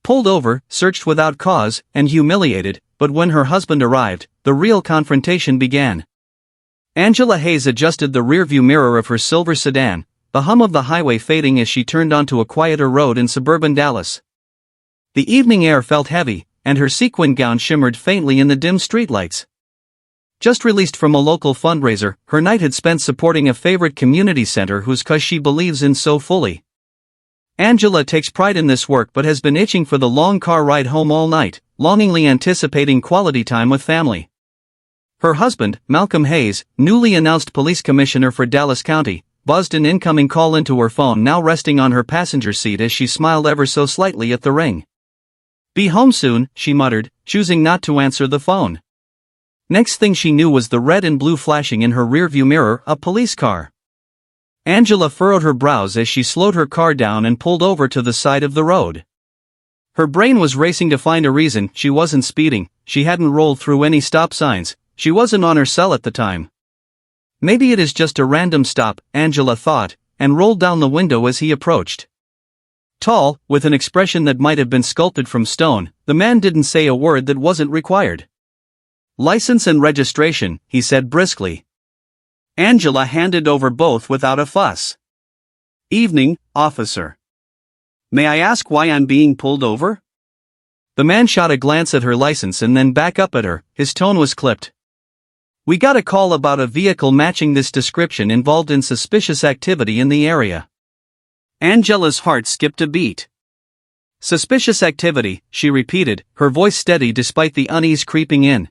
pulled over, searched without cause, and humiliated, but when her husband arrived, the real confrontation began. Angela Hayes adjusted the rearview mirror of her silver sedan, the hum of the highway fading as she turned onto a quieter road in suburban Dallas. The evening air felt heavy, and her sequin gown shimmered faintly in the dim streetlights. Just released from a local fundraiser, her night had spent supporting a favorite community center whose cause she believes in so fully. Angela takes pride in this work but has been itching for the long car ride home all night, longingly anticipating quality time with family. Her husband, Malcolm Hayes, newly announced police commissioner for Dallas County, buzzed an incoming call into her phone now resting on her passenger seat as she smiled ever so slightly at the ring. "Be home soon," she muttered, choosing not to answer the phone. Next thing she knew was the red and blue flashing in her rearview mirror, a police car. Angela furrowed her brows as she slowed her car down and pulled over to the side of the road. Her brain was racing to find a reason. She wasn't speeding, she hadn't rolled through any stop signs, she wasn't on her cell at the time. Maybe it is just a random stop, Angela thought, and rolled down the window as he approached. Tall, with an expression that might have been sculpted from stone, the man didn't say a word that wasn't required. "License and registration," he said briskly. Angela handed over both without a fuss. "Evening, officer. May I ask why I'm being pulled over?" The man shot a glance at her license and then back up at her, his tone was clipped. "We got a call about a vehicle matching this description involved in suspicious activity in the area." Angela's heart skipped a beat. "Suspicious activity," she repeated, her voice steady despite the unease creeping in.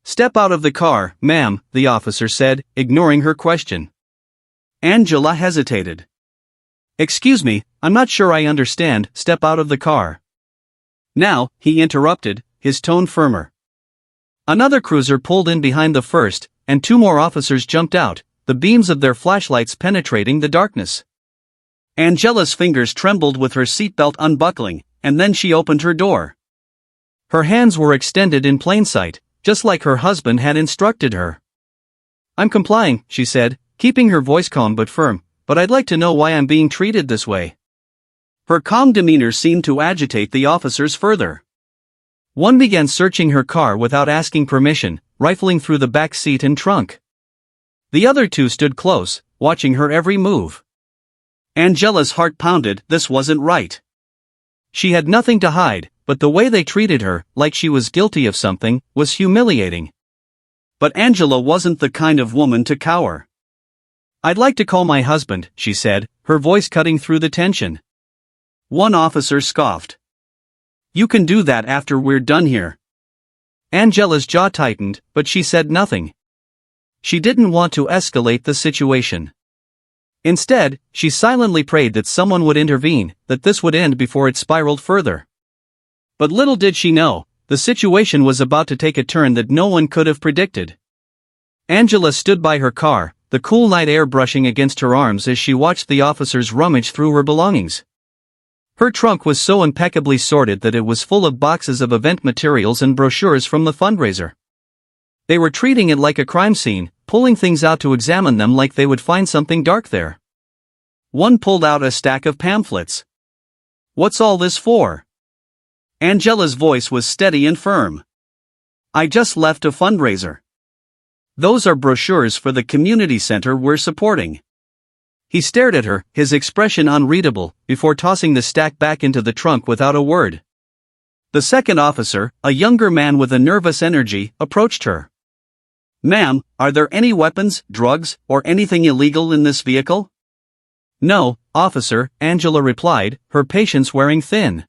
"Step out of the car, ma'am," the officer said, ignoring her question. Angela hesitated. "Excuse me, I'm not sure I understand." "Step out of the car." "Now," he interrupted, his tone firmer. Another cruiser pulled in behind the first, and two more officers jumped out, the beams of their flashlights penetrating the darkness. Angela's fingers trembled with her seatbelt unbuckling, and then she opened her door. Her hands were extended in plain sight, just like her husband had instructed her. "I'm complying," she said, keeping her voice calm but firm, "but I'd like to know why I'm being treated this way." Her calm demeanor seemed to agitate the officers further. One began searching her car without asking permission, rifling through the back seat and trunk. The other two stood close, watching her every move. Angela's heart pounded. This wasn't right. She had nothing to hide, but the way they treated her, like she was guilty of something, was humiliating. But Angela wasn't the kind of woman to cower. "I'd like to call my husband," she said, her voice cutting through the tension. One officer scoffed. "You can do that after we're done here." Angela's jaw tightened, but she said nothing. She didn't want to escalate the situation. Instead, she silently prayed that someone would intervene, that this would end before it spiraled further. But little did she know, the situation was about to take a turn that no one could have predicted. Angela stood by her car, the cool night air brushing against her arms as she watched the officers rummage through her belongings. Her trunk was so impeccably sorted that it was full of boxes of event materials and brochures from the fundraiser. They were treating it like a crime scene, pulling things out to examine them like they would find something dark there. One pulled out a stack of pamphlets. "What's all this for?" Angela's voice was steady and firm. "I just left a fundraiser. Those are brochures for the community center we're supporting." He stared at her, his expression unreadable, before tossing the stack back into the trunk without a word. The second officer, a younger man with a nervous energy, approached her. "Ma'am, are there any weapons, drugs, or anything illegal in this vehicle?" "No, officer," Angela replied, her patience wearing thin.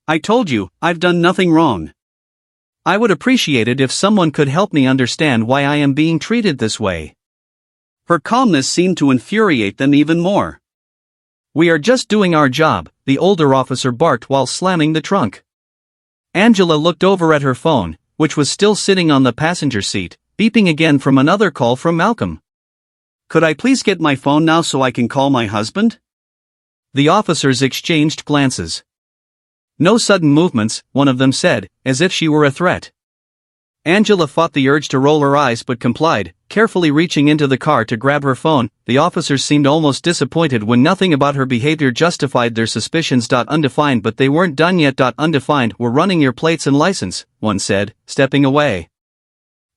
"I told you, I've done nothing wrong. I would appreciate it if someone could help me understand why I am being treated this way." Her calmness seemed to infuriate them even more. "We are just doing our job," the older officer barked while slamming the trunk. Angela looked over at her phone, which was still sitting on the passenger seat, beeping again from another call from Malcolm. "Could I please get my phone now so I can call my husband?" The officers exchanged glances. "No sudden movements," one of them said, as if she were a threat. Angela fought the urge to roll her eyes but complied, carefully reaching into the car to grab her phone. The officers seemed almost disappointed when nothing about her behavior justified their suspicions. Undefined, but they weren't done yet. Undefined, we're running your plates and license, one said, stepping away.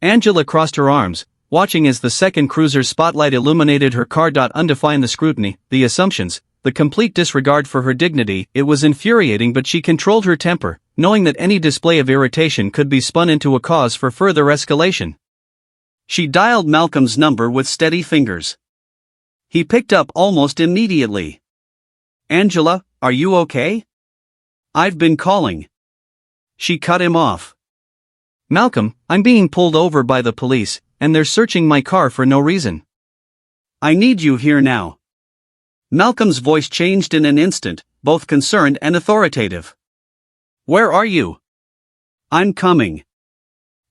Angela crossed her arms, watching as the second cruiser's spotlight illuminated her car. Undefined, the scrutiny, the assumptions, the complete disregard for her dignity. It was infuriating, but she controlled her temper, knowing that any display of irritation could be spun into a cause for further escalation. She dialed Malcolm's number with steady fingers. He picked up almost immediately. "Angela, are you okay? I've been calling." She cut him off. "Malcolm, I'm being pulled over by the police, and they're searching my car for no reason. I need you here now." Malcolm's voice changed in an instant, both concerned and authoritative. "Where are you?" "I'm coming."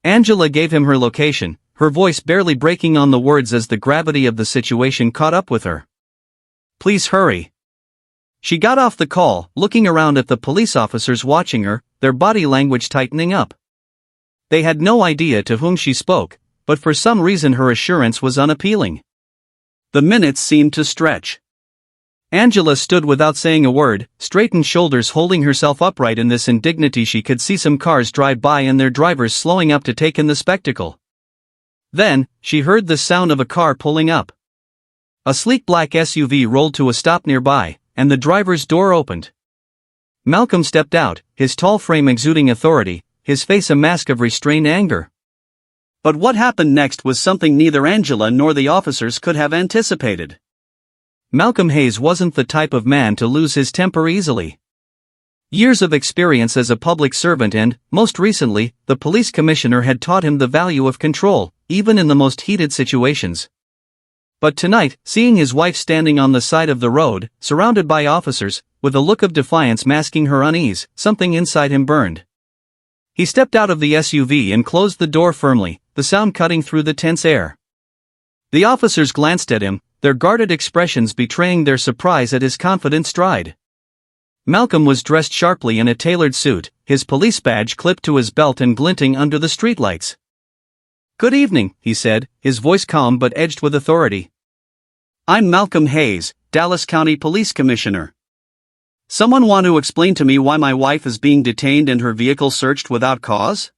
Angela gave him her location, her voice barely breaking on the words as the gravity of the situation caught up with her. "Please hurry." She got off the call, looking around at the police officers watching her, their body language tightening up. They had no idea to whom she spoke, but for some reason her assurance was unappealing. The minutes seemed to stretch. Angela stood without saying a word, straightened shoulders, holding herself upright in this indignity. She could see some cars drive by and their drivers slowing up to take in the spectacle. Then, she heard the sound of a car pulling up. A sleek black SUV rolled to a stop nearby, and the driver's door opened. Malcolm stepped out, his tall frame exuding authority, his face a mask of restrained anger. But what happened next was something neither Angela nor the officers could have anticipated. Malcolm Hayes wasn't the type of man to lose his temper easily. Years of experience as a public servant and, most recently, the police commissioner had taught him the value of control, even in the most heated situations. But tonight, seeing his wife standing on the side of the road, surrounded by officers, with a look of defiance masking her unease, something inside him burned. He stepped out of the SUV and closed the door firmly, the sound cutting through the tense air. The officers glanced at him, their guarded expressions betraying their surprise at his confident stride. Malcolm was dressed sharply in a tailored suit, his police badge clipped to his belt and glinting under the streetlights. "Good evening," he said, his voice calm but edged with authority. "I'm Malcolm Hayes, Dallas County Police Commissioner. Someone want to explain to me why my wife is being detained and her vehicle searched without cause?"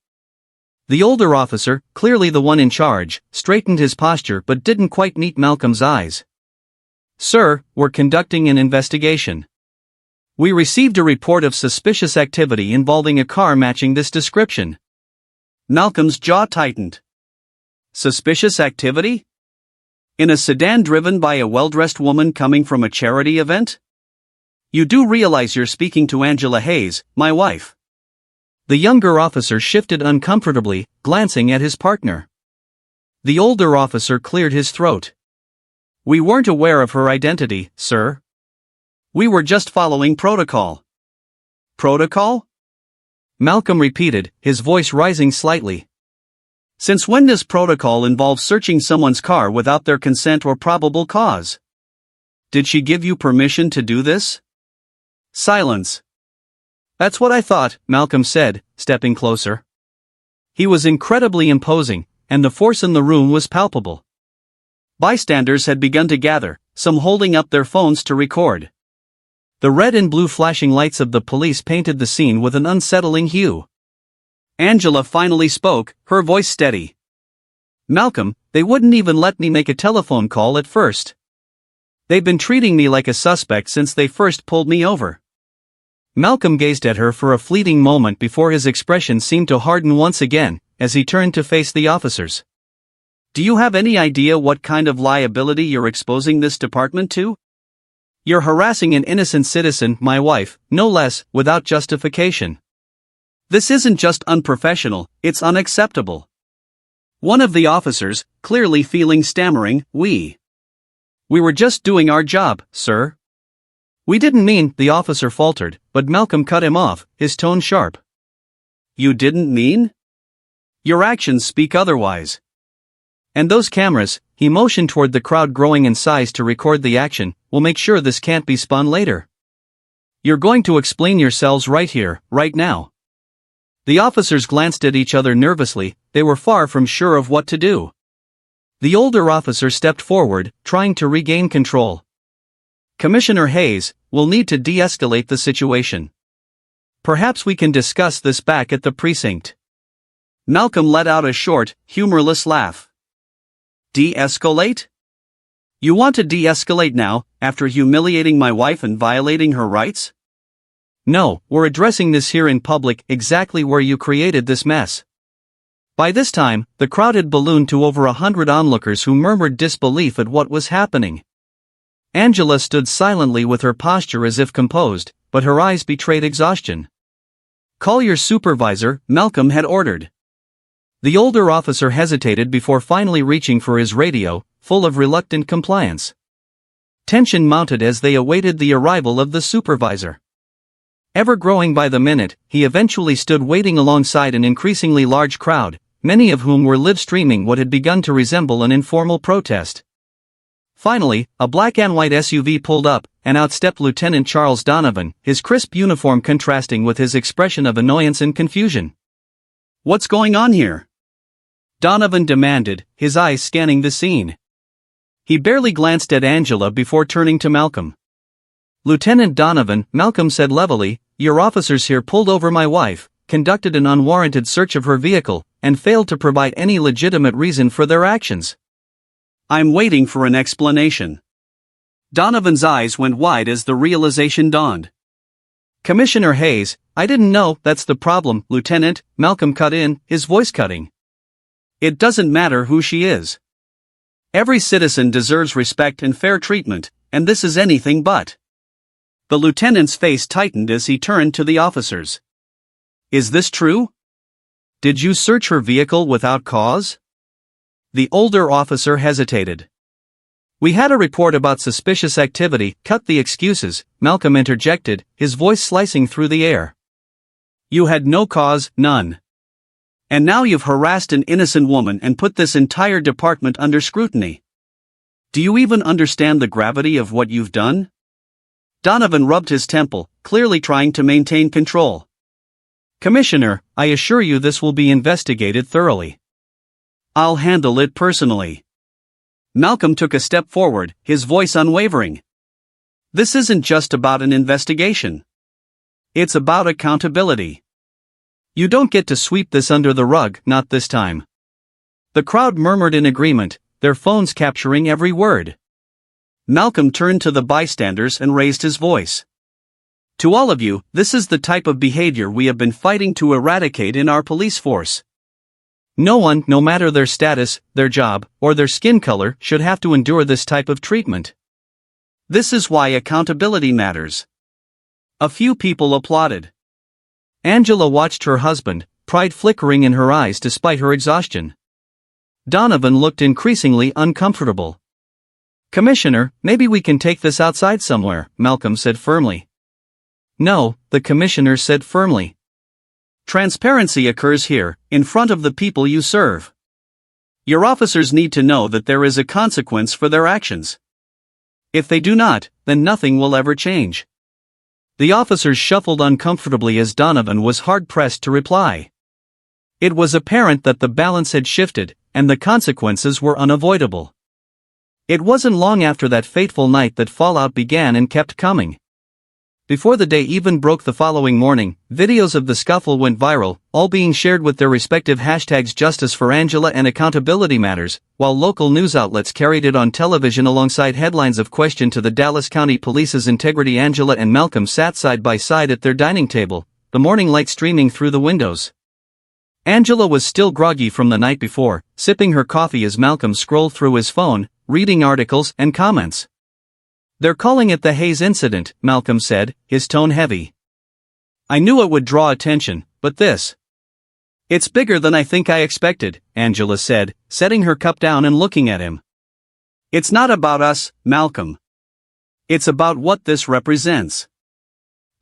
The older officer, clearly the one in charge, straightened his posture but didn't quite meet Malcolm's eyes. "Sir, we're conducting an investigation. We received a report of suspicious activity involving a car matching this description." Malcolm's jaw tightened. Suspicious activity? In a sedan driven by a well-dressed woman coming from a charity event? You do realize you're speaking to Angela Hayes, my wife. The younger officer shifted uncomfortably, glancing at his partner. The older officer cleared his throat. "We weren't aware of her identity, sir. We were just following protocol." "Protocol?" Malcolm repeated, his voice rising slightly. "Since when does protocol involve searching someone's car without their consent or probable cause? Did she give you permission to do this?" Silence. "That's what I thought," Malcolm said, stepping closer. He was incredibly imposing, and the force in the room was palpable. Bystanders had begun to gather, some holding up their phones to record. The red and blue flashing lights of the police painted the scene with an unsettling hue. Angela finally spoke, her voice steady. "Malcolm, they wouldn't even let me make a telephone call at first. They've been treating me like a suspect since they first pulled me over." Malcolm gazed at her for a fleeting moment before his expression seemed to harden once again, as he turned to face the officers. "Do you have any idea what kind of liability you're exposing this department to? You're harassing an innocent citizen, my wife, no less, without justification. This isn't just unprofessional, it's unacceptable." One of the officers, clearly feeling stammering, "We were just doing our job, sir." "We didn't mean," the officer faltered, but Malcolm cut him off, his tone sharp. "You didn't mean? Your actions speak otherwise. And those cameras," he motioned toward the crowd growing in size to record the action, "will make sure this can't be spun later. You're going to explain yourselves right here, right now. The officers glanced at each other nervously, they were far from sure of what to do. The older officer stepped forward, trying to regain control. "Commissioner Hayes, we'll need to de-escalate the situation. Perhaps we can discuss this back at the precinct." Malcolm let out a short, humorless laugh. "De-escalate? You want to de-escalate now, after humiliating my wife and violating her rights?" "No, we're addressing this here in public, exactly where you created this mess." By this time, the crowd had ballooned to over 100 onlookers who murmured disbelief at what was happening. Angela stood silently with her posture as if composed, but her eyes betrayed exhaustion. "Call your supervisor," Malcolm had ordered. The older officer hesitated before finally reaching for his radio, full of reluctant compliance. Tension mounted as they awaited the arrival of the supervisor. Ever growing by the minute, he eventually stood waiting alongside an increasingly large crowd, many of whom were live-streaming what had begun to resemble an informal protest. Finally, a black and white SUV pulled up, and out stepped Lieutenant Charles Donovan, his crisp uniform contrasting with his expression of annoyance and confusion. "What's going on here?" Donovan demanded, his eyes scanning the scene. He barely glanced at Angela before turning to Malcolm. "Lieutenant Donovan," Malcolm said levelly, "your officers here pulled over my wife, conducted an unwarranted search of her vehicle, and failed to provide any legitimate reason for their actions." "I'm waiting for an explanation." Donovan's eyes went wide as the realization dawned. "Commissioner Hayes, I didn't know." "That's the problem, Lieutenant," Malcolm cut in, his voice cutting. "It doesn't matter who she is. Every citizen deserves respect and fair treatment, and this is anything but." The lieutenant's face tightened as he turned to the officers. "Is this true? Did you search her vehicle without cause?" The older officer hesitated. "We had a report about suspicious activity." "Cut the excuses," Malcolm interjected, his voice slicing through the air. "You had no cause, none. And now you've harassed an innocent woman and put this entire department under scrutiny. Do you even understand the gravity of what you've done?" Donovan rubbed his temple, clearly trying to maintain control. "Commissioner, I assure you this will be investigated thoroughly. I'll handle it personally." Malcolm took a step forward, his voice unwavering. "This isn't just about an investigation. It's about accountability. You don't get to sweep this under the rug, not this time." The crowd murmured in agreement, their phones capturing every word. Malcolm turned to the bystanders and raised his voice. "To all of you, this is the type of behavior we have been fighting to eradicate in our police force. No one, no matter their status, their job, or their skin color, should have to endure this type of treatment. This is why accountability matters." A few people applauded. Angela watched her husband, pride flickering in her eyes despite her exhaustion. Donovan looked increasingly uncomfortable. "Commissioner, maybe we can take this outside somewhere," Malcolm said firmly. "No," the commissioner said firmly. "Transparency occurs here, in front of the people you serve. Your officers need to know that there is a consequence for their actions. If they do not, then nothing will ever change." The officers shuffled uncomfortably as Donovan was hard-pressed to reply. It was apparent that the balance had shifted, and the consequences were unavoidable. It wasn't long after that fateful night that fallout began and kept coming. Before the day even broke the following morning, videos of the scuffle went viral, all being shared with their respective hashtags Justice for Angela and Accountability Matters, while local news outlets carried it on television alongside headlines of question to the Dallas County Police's integrity. Angela and Malcolm sat side by side at their dining table, the morning light streaming through the windows. Angela was still groggy from the night before, sipping her coffee as Malcolm scrolled through his phone, reading articles and comments. "They're calling it the Hayes incident," Malcolm said, his tone heavy. "I knew it would draw attention, but this... It's bigger than I think I expected," Angela said, setting her cup down and looking at him. "It's not about us, Malcolm. It's about what this represents.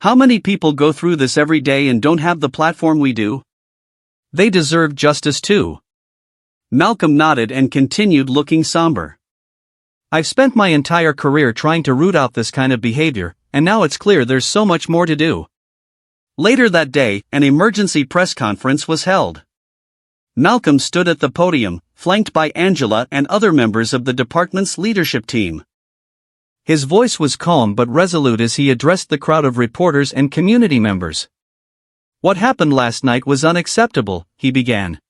How many people go through this every day and don't have the platform we do? They deserve justice too." Malcolm nodded and continued looking somber. "I've spent my entire career trying to root out this kind of behavior, and now it's clear there's so much more to do. Later that day, an emergency press conference was held. Malcolm stood at the podium, flanked by Angela and other members of the department's leadership team. His voice was calm but resolute as he addressed the crowd of reporters and community members. "What happened last night was unacceptable," he began.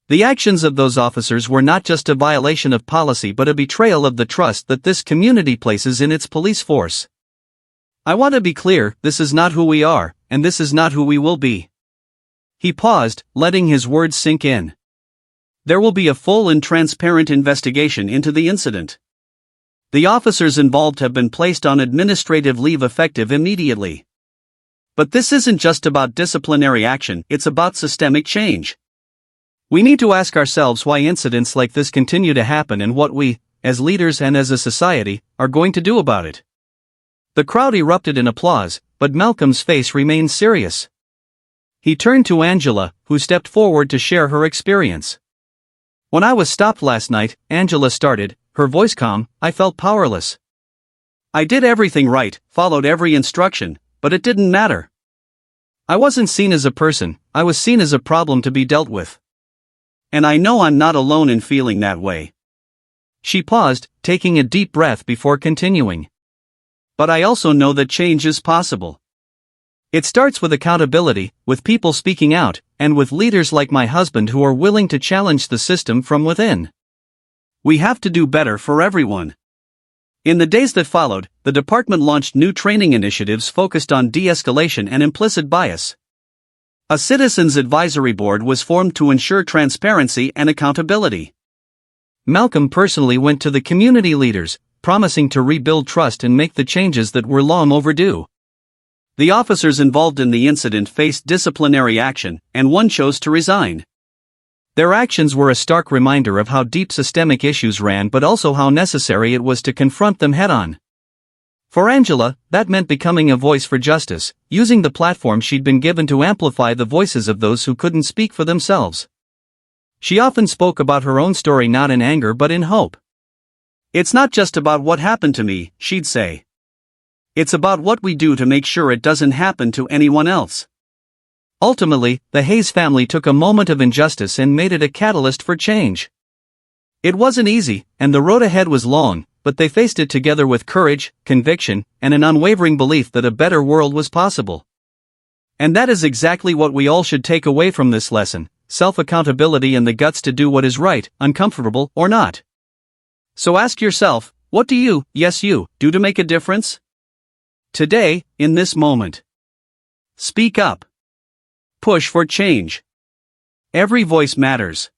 "The actions of those officers were not just a violation of policy but a betrayal of the trust that this community places in its police force. I want to be clear, this is not who we are, and this is not who we will be." He paused, letting his words sink in. "There will be a full and transparent investigation into the incident. The officers involved have been placed on administrative leave effective immediately. But this isn't just about disciplinary action, it's about systemic change. We need to ask ourselves why incidents like this continue to happen and what we, as leaders and as a society, are going to do about it." The crowd erupted in applause, but Malcolm's face remained serious. He turned to Angela, who stepped forward to share her experience. "When I was stopped last night," Angela started, her voice calm, "I felt powerless. I did everything right, followed every instruction, but it didn't matter. I wasn't seen as a person, I was seen as a problem to be dealt with. And I know I'm not alone in feeling that way." She paused, taking a deep breath before continuing. "But I also know that change is possible. It starts with accountability, with people speaking out, and with leaders like my husband who are willing to challenge the system from within. We have to do better for everyone." In the days that followed, the department launched new training initiatives focused on de-escalation and implicit bias. A citizens' advisory board was formed to ensure transparency and accountability. Malcolm personally went to the community leaders, promising to rebuild trust and make the changes that were long overdue. The officers involved in the incident faced disciplinary action, and one chose to resign. Their actions were a stark reminder of how deep systemic issues ran but also how necessary it was to confront them head-on. For Angela, that meant becoming a voice for justice, using the platform she'd been given to amplify the voices of those who couldn't speak for themselves. She often spoke about her own story not in anger but in hope. "It's not just about what happened to me," she'd say. "It's about what we do to make sure it doesn't happen to anyone else." Ultimately, the Hayes family took a moment of injustice and made it a catalyst for change. It wasn't easy, and the road ahead was long, but they faced it together with courage, conviction, and an unwavering belief that a better world was possible. And that is exactly what we all should take away from this lesson: self-accountability and the guts to do what is right, uncomfortable or not. So ask yourself, what do you, yes you, do to make a difference? Today, in this moment. Speak up. Push for change. Every voice matters.